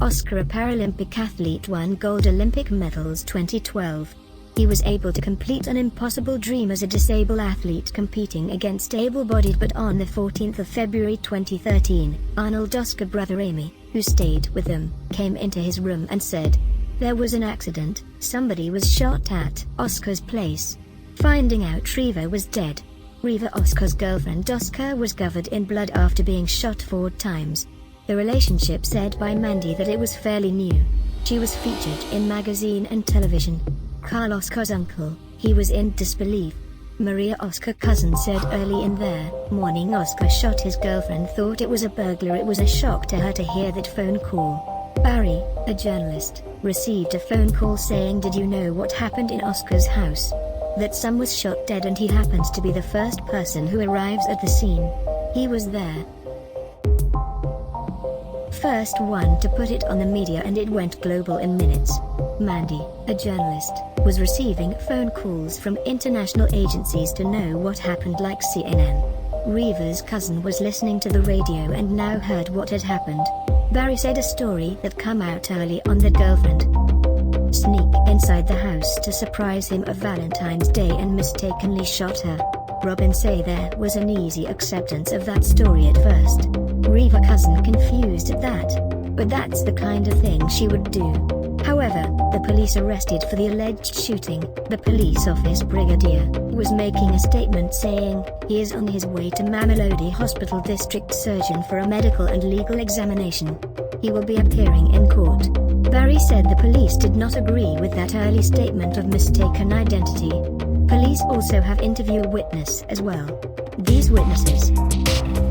Oscar, a Paralympic athlete, won gold Olympic medals 2012. He was able to complete an impossible dream as a disabled athlete competing against able-bodied, but on the 14th of February 2013, Arnold Oscar brother Amy, who stayed with them, came into his room and said, "There was an accident, somebody was shot at Oscar's place." Finding out Reeva was dead. Reeva, Oscar's girlfriend. Oscar was covered in blood after being shot 4 times. The relationship said by Mandy that it was fairly new. She was featured in magazine and television. Carl, Oscar's uncle, he was in disbelief. Maria, Oscar's cousin, said early in their morning Oscar shot his girlfriend, thought it was a burglar. It was a shock to her to hear that phone call. Barry, a journalist, received a phone call saying, "Did you know what happened in Oscar's house? That some was shot dead, and he happens to be the first person who arrives at the scene. He was there. First one to put it on the media, and it went global in minutes." Mandy, a journalist, was receiving phone calls from international agencies to know what happened, like CNN. Reeva's cousin was listening to the radio and now heard what had happened. Barry said a story that come out early on that girlfriend sneak inside the house to surprise him of Valentine's Day and mistakenly shot her. Robin say there was an easy acceptance of that story at first. Reeva cousin confused at that, but that's the kind of thing she would do. However, the police arrested for the alleged shooting. The police office brigadier was making a statement saying he is on his way to Mamelodi Hospital district surgeon for a medical and legal examination. He will be appearing in court. Barry said the police did not agree with that early statement of mistaken identity. Police also have interviewed a witness as well. These witnesses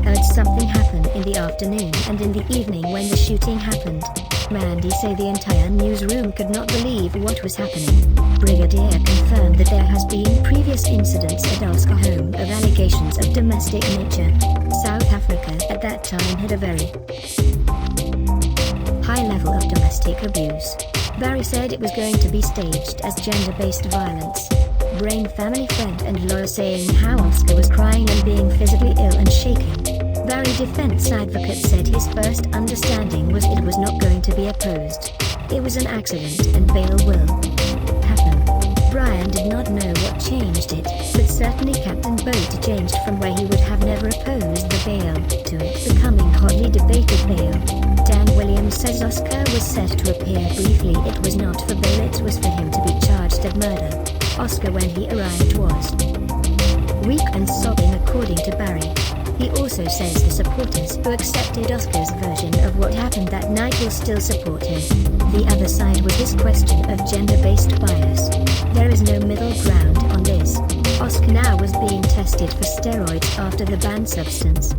heard something happen in the afternoon and in the evening when the shooting happened. Mandy say the entire newsroom could not believe what was happening. Brigadier confirmed that there has been previous incidents at Oscar home of allegations of domestic nature. South Africa at that time had a very high level of domestic abuse. Barry said it was going to be staged as gender-based violence. Brain family friend and lawyer saying how Oscar was crying and being physically ill and shaking. Barry defense advocate said his first understanding was it was not going to be opposed. It was an accident and bail will happen. Brian did not know what changed it, but certainly Captain Boat changed from where he would have never opposed the bail to it becoming hotly debated bail. Dan Williams says Oscar was set to appear briefly. It was not for bail, it was for him to be charged of murder. Oscar when he arrived was weak and sobbing according to Barry. He also says the supporters who accepted Oscar's version of what happened that night will still support him. The other side was this question of gender-based bias. There is no middle ground on this. Oscar now was being tested for steroids after the banned substance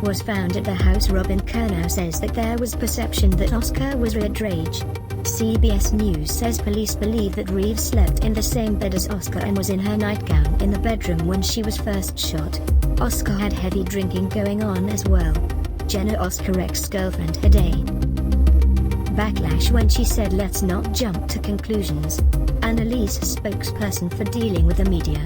was found at the house. Robin Kernow says that there was perception that Oscar was red rage. CBS News says police believe that Reeva slept in the same bed as Oscar and was in her nightgown in the bedroom when she was first shot. Oscar had heavy drinking going on as well. Jenna, Oscar's ex-girlfriend, had a backlash when she said let's not jump to conclusions. Annalise, spokesperson for dealing with the media.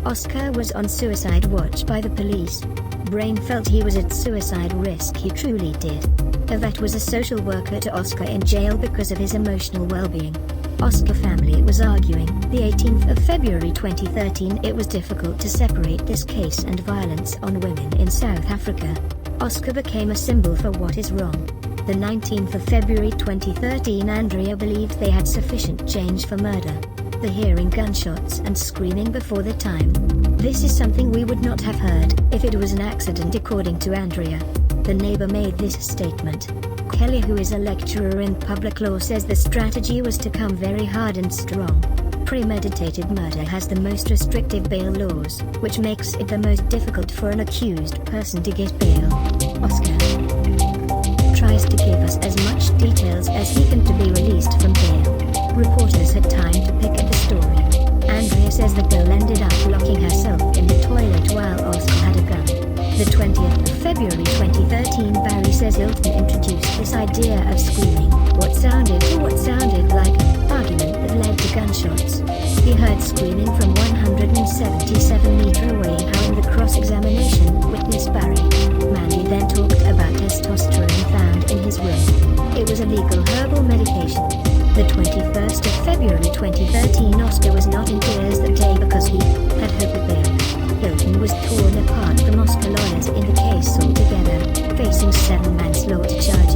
Oscar was on suicide watch by the police. Brain felt he was at suicide risk. He truly did. Yvette was a social worker to Oscar in jail because of his emotional well-being. Oscar family was arguing, the 18th of February 2013, it was difficult to separate this case and violence on women in South Africa. Oscar became a symbol for what is wrong. The 19th of February 2013, Andrea believed they had sufficient change for murder. The hearing gunshots and screaming before the time. This is something we would not have heard if it was an accident, according to Andrea. The neighbor made this statement. Kelly, who is a lecturer in public law, says the strategy was to come very hard and strong. Premeditated murder has the most restrictive bail laws, which makes it the most difficult for an accused person to get bail. Oscar tries to give us as much details as he can to be released from bail. Reporters had time to pick at the story. Andrea says the girl ended up locking herself in the toilet while Oscar had a gun. The 20th of February 2013, Barry says Hilton introduced this idea of screaming, what sounded like argument that led to gunshots. He heard screaming from 177 meters away. How in the cross-examination, witness Barry. Mandy then talked about testosterone found in his room. It was a legal herbal medication. The 21st of February 2013, Oscar was not in tears that day because he had hoped that bail. Hilton was torn apart from Oscar lawyers in the case altogether, facing 7 manslaughter charges.